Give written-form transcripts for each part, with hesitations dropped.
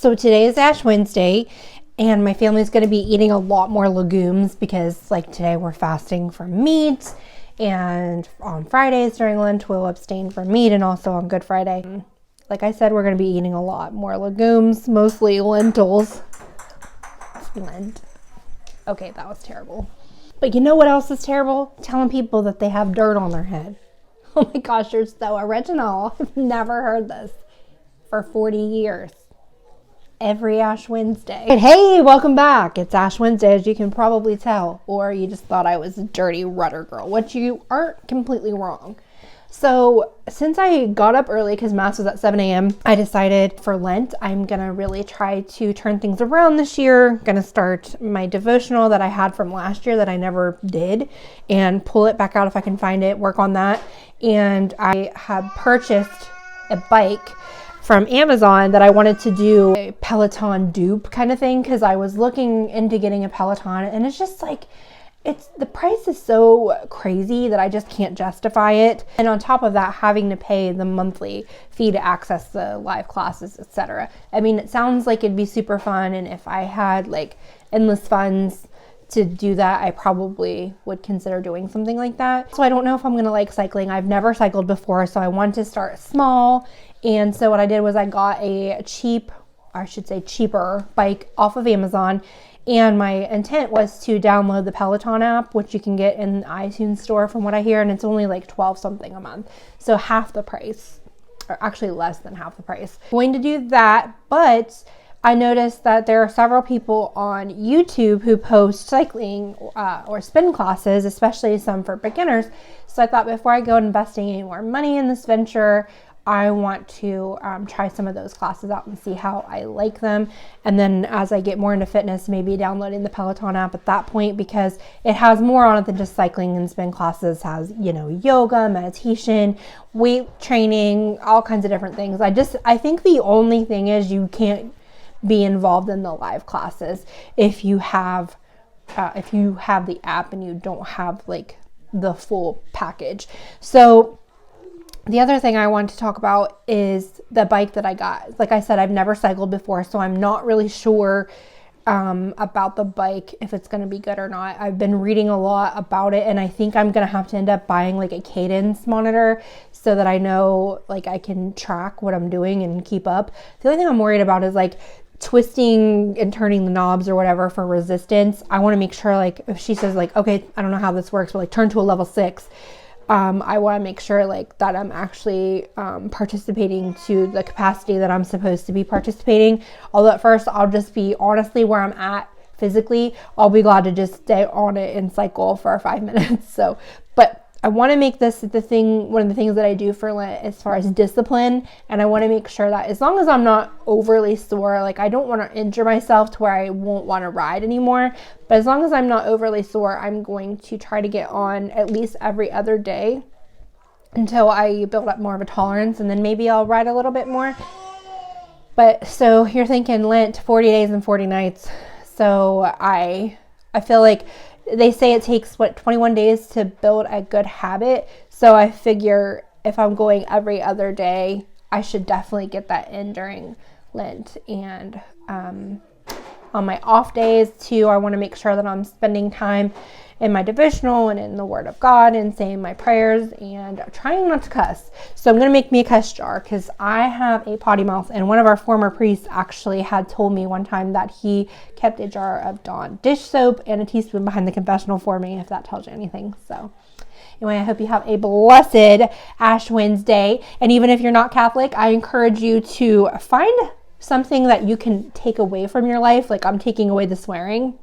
So today is Ash Wednesday, and my family's going to be eating a lot more legumes because, like, today we're fasting from meat, and on Fridays during Lent we'll abstain from meat, and also on Good Friday. Like I said, we're going to be eating a lot more legumes, mostly lentils. Lent. Okay, that was terrible. But you know what else is terrible? Telling people that they have dirt on their head. Oh my gosh, you're so original. I've never heard this for 40 years. Every Ash Wednesday. Hey, welcome back. It's Ash Wednesday, as you can probably tell. Or you just thought I was a dirty rudder girl, which you aren't completely wrong. So since I got up early because Mass was at 7 a.m., I decided for Lent, I'm going to really try to turn things around this year. Going to start my devotional that I had from last year that I never did and pull it back out if I can find it, work on that. And I have purchased a bike from Amazon that I wanted to do a Peloton dupe kind of thing because I was looking into getting a Peloton, and it's just like, the price is so crazy that I just can't justify it. And on top of that, having to pay the monthly fee to access the live classes, etc. I mean, it sounds like it'd be super fun, and if I had like endless funds to do that, I probably would consider doing something like that. So I don't know if I'm gonna like cycling. I've never cycled before, so I want to start small. And so what I did was I got a cheaper bike off of Amazon. And my intent was to download the Peloton app, which you can get in the iTunes store from what I hear. And it's only like 12 something a month. So half the price, or actually less than half the price. I'm going to do that, but I noticed that there are several people on YouTube who post cycling or spin classes, especially some for beginners. So I thought before I go investing any more money in this venture, I want to try some of those classes out and see how I like them. And then as I get more into fitness, maybe downloading the Peloton app at that point, because it has more on it than just cycling. And spin classes has, yoga, meditation, weight training, all kinds of different things. I think the only thing is you can't be involved in the live classes if you have the app and you don't have like the full package. So the other thing I want to talk about is the bike that I got. Like I said, I've never cycled before, so I'm not really sure about the bike, if it's going to be good or not. I've been reading a lot about it, and I think I'm going to have to end up buying like a cadence monitor so that I know like I can track what I'm doing and keep up. The only thing I'm worried about is like twisting and turning the knobs or whatever for resistance. I want to make sure, like, if she says like, okay, I don't know how this works, but like turn to a level 6. I want to make sure like that I'm actually participating to the capacity that I'm supposed to be participating. Although at first I'll just be honestly where I'm at physically. I'll be glad to just stay on it and cycle for 5 minutes. So, but I want to make this one of the things that I do for Lent as far as discipline. And I want to make sure that as long as I'm not overly sore, like I don't want to injure myself to where I won't want to ride anymore. But as long as I'm not overly sore, I'm going to try to get on at least every other day until I build up more of a tolerance. And then maybe I'll ride a little bit more. But so you're thinking Lent, 40 days and 40 nights. So I feel like they say it takes 21 days to build a good habit. So I figure if I'm going every other day, I should definitely get that in during Lent. And on my off days too, I want to make sure that I'm spending time in my devotional and in the Word of God and saying my prayers and trying not to cuss. So I'm going to make me a cuss jar because I have a potty mouth, and one of our former priests actually had told me one time that he kept a jar of Dawn dish soap and a teaspoon behind the confessional for me, if that tells you anything. So anyway, I hope you have a blessed Ash Wednesday. And even if you're not Catholic, I encourage you to find something that you can take away from your life. Like I'm taking away the swearing,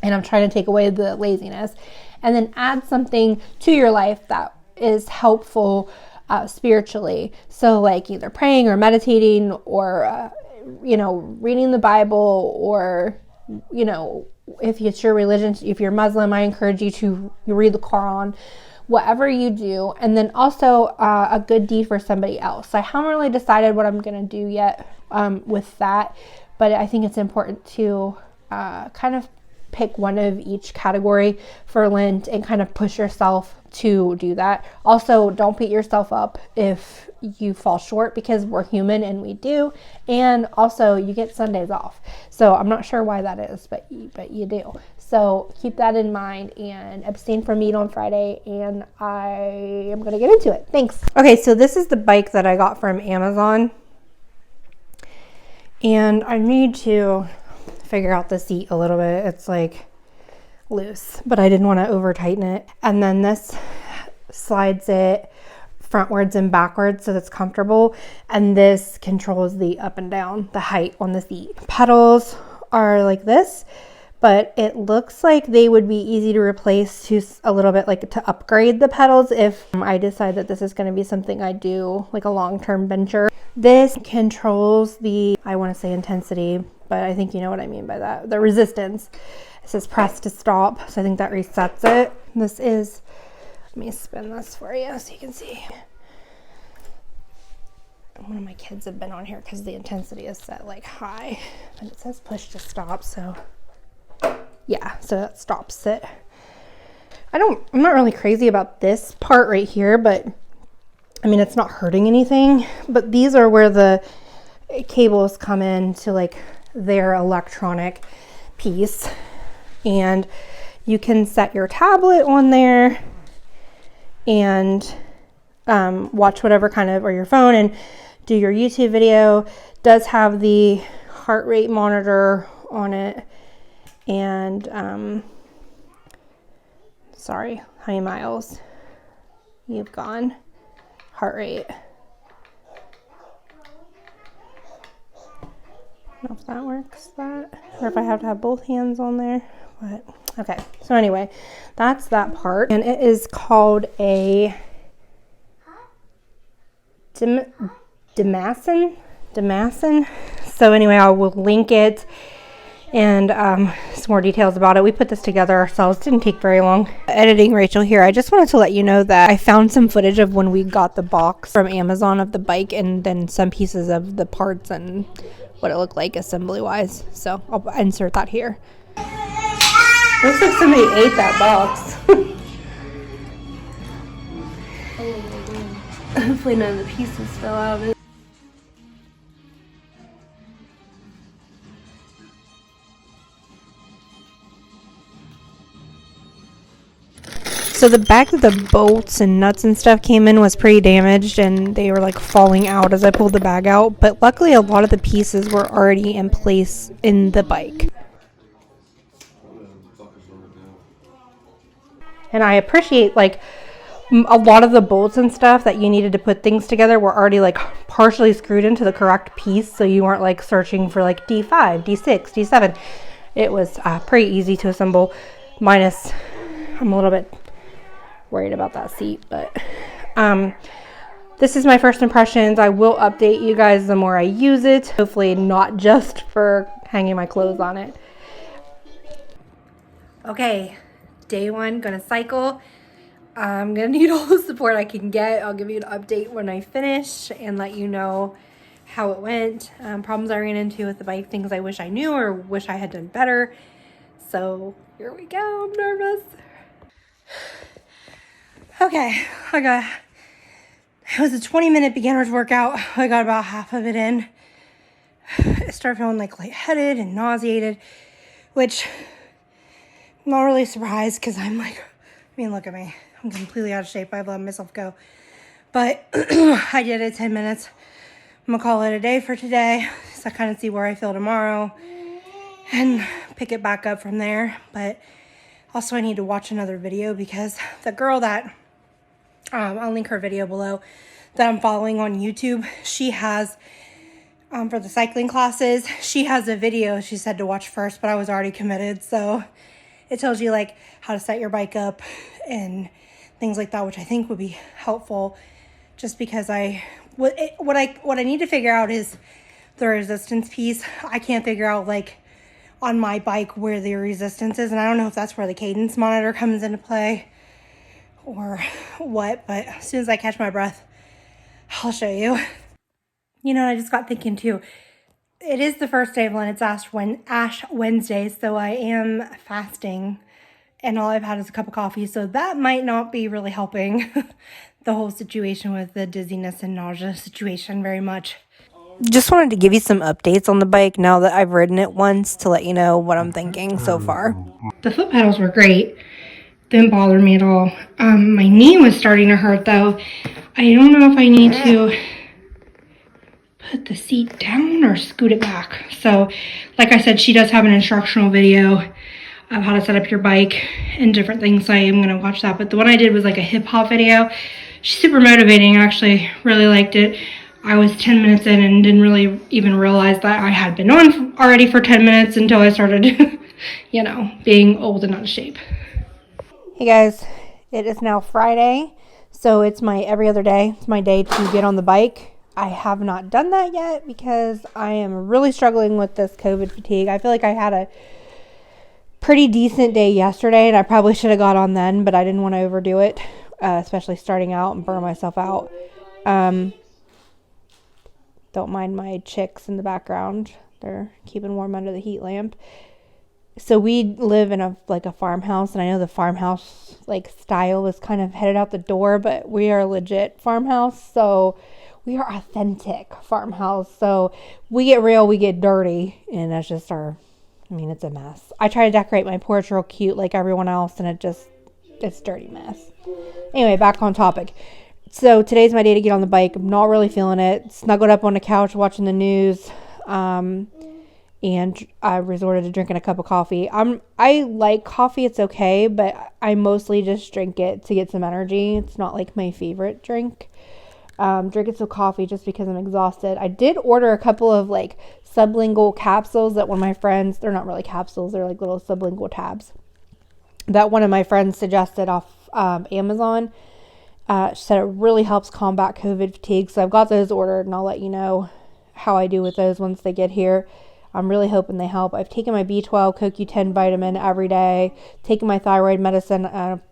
and I'm trying to take away the laziness, and then add something to your life that is helpful spiritually. So like either praying or meditating or, reading the Bible, or, if it's your religion, if you're Muslim, I encourage you to read the Quran, whatever you do. And then also a good deed for somebody else. I haven't really decided what I'm going to do yet with that, but I think it's important to kind of pick one of each category for Lent and kind of push yourself to do that. Also, don't beat yourself up if you fall short, because we're human and we do. And also, you get Sundays off. So I'm not sure why that is, but you do. So keep that in mind and abstain from meat on Friday, and I am going to get into it. Thanks. Okay, so this is the bike that I got from Amazon. And I need to figure out the seat a little bit. It's like loose, but I didn't want to over tighten it. And then this slides it frontwards and backwards so that's comfortable. And this controls the up and down, the height on the seat. Pedals are like this, but it looks like they would be easy to replace to a little bit, like to upgrade the pedals if I decide that this is going to be something I do, like a long-term venture. This controls the, I want to say intensity, but I think you know what I mean by that, the resistance. It says press to stop, so I think that resets it. This is, let me spin this for you so you can see. One of my kids have been on here because the intensity is set like high, but it says push to stop, so yeah, so that stops it. I'm not really crazy about this part right here, but I mean, it's not hurting anything, but these are where the cables come in to like their electronic piece, and you can set your tablet on there and watch whatever kind of, or your phone, and do your YouTube video. Does have the heart rate monitor on it, and sorry, how many miles you've gone, heart rate. I don't know if that works, that, or if I have to have both hands on there, but okay. So anyway, that's that part, and it is called a Demassen. So anyway, I will link it and some more details about it. We put this together ourselves. Didn't take very long. Editing Rachel here. I just wanted to let you know that I found some footage of when we got the box from Amazon of the bike, and then some pieces of the parts and what it looked like assembly wise. So I'll insert that here. Looks like somebody ate that box. Hopefully none of the pieces fell out of it. So the back that the bolts and nuts and stuff came in was pretty damaged, and they were like falling out as I pulled the bag out. But luckily a lot of the pieces were already in place in the bike. And I appreciate like a lot of the bolts and stuff that you needed to put things together were already like partially screwed into the correct piece, so you weren't like searching for like D5, D6, D7. It was pretty easy to assemble, minus I'm a little bit worried about that seat, but this is my first impressions. I will update you guys the more I use it, hopefully not just for hanging my clothes on it. Okay, day one, gonna cycle. I'm gonna need all the support I can get. I'll give you an update when I finish and let you know how it went, problems I ran into with the bike, things I wish I knew or wish I had done better. So here we go. I'm nervous. Okay, it was a 20-minute beginner's workout. I got about half of it in. I started feeling like lightheaded and nauseated, which I'm not really surprised because I'm like, I mean, look at me. I'm completely out of shape. I've let myself go. But I did it 10 minutes. I'm gonna call it a day for today. So I kind of see where I feel tomorrow and pick it back up from there. But also I need to watch another video because the girl that, I'll link her video below, that I'm following on YouTube, she has, for the cycling classes, she has a video she said to watch first, but I was already committed. So it tells you like how to set your bike up and things like that, which I think would be helpful, just because what I need to figure out is the resistance piece. I can't figure out like on my bike where the resistance is, and I don't know if that's where the cadence monitor comes into play or what, but as soon as I catch my breath, I'll show you. You know, I just got thinking too, it is the first day of Lent. It's Ash Wednesday, so I am fasting, and all I've had is a cup of coffee, so that might not be really helping the whole situation with the dizziness and nausea situation very much. Just wanted to give you some updates on the bike now that I've ridden it once to let you know what I'm thinking so far. The foot pedals were great. Didn't bother me at all. My knee was starting to hurt though. I don't know if I need to put the seat down or scoot it back. So, like I said, she does have an instructional video of how to set up your bike and different things. So I am going to watch that. But the one I did was like a hip hop video. She's super motivating. I actually really liked it. I was 10 minutes in and didn't really even realize that I had been on already for 10 minutes until I started, you know, being old and out of shape. Hey guys, it is now Friday. So it's my every other day. It's my day to get on the bike. I have not done that yet because I am really struggling with this COVID fatigue. I feel like I had a pretty decent day yesterday and I probably should have got on then, but I didn't want to overdo it, especially starting out and burn myself out. Don't mind my chicks in the background. They're keeping warm under the heat lamp. So we live in a farmhouse, and I know the farmhouse style is kind of headed out the door, but we are a legit farmhouse, so we are authentic farmhouse. So we get real, we get dirty, and that's just it's a mess. I try to decorate my porch real cute like everyone else, and it's a dirty mess. Anyway, back on topic. So today's my day to get on the bike. I'm not really feeling it. Snuggled up on the couch watching the news. And I resorted to drinking a cup of coffee. I like coffee, it's okay, but I mostly just drink it to get some energy. It's not like my favorite drink. Drinking some coffee just because I'm exhausted. I did order a couple of sublingual capsules that one of my friends, they're not really capsules, they're like little sublingual tabs, that one of my friends suggested off Amazon. She said it really helps combat COVID fatigue. So I've got those ordered, and I'll let you know how I do with those once they get here. I'm really hoping they help. I've taken my B12 CoQ10 vitamin every day, taken my thyroid medicine.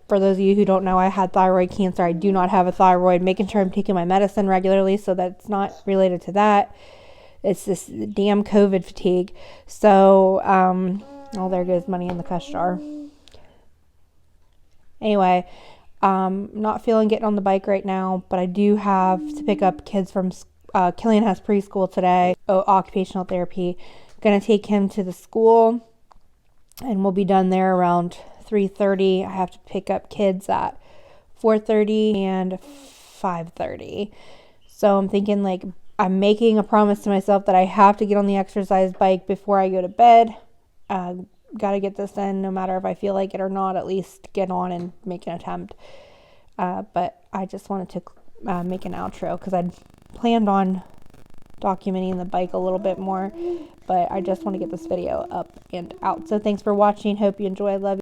For those of you who don't know, I had thyroid cancer. I do not have a thyroid. Making sure I'm taking my medicine regularly so that's not related to that. It's this damn COVID fatigue. So, there goes money in the cuss jar. Anyway, not feeling getting on the bike right now, but I do have to pick up kids from Killian has preschool today, occupational therapy. Going to take him to the school, and we'll be done there around 3:30. I have to pick up kids at 4:30 and 5:30. So I'm thinking I'm making a promise to myself that I have to get on the exercise bike before I go to bed. Got to get this in no matter if I feel like it or not, at least get on and make an attempt. But I just wanted to make an outro because I'd planned on documenting the bike a little bit more, but I just want to get this video up and out. So thanks for watching. Hope you enjoy. I love you.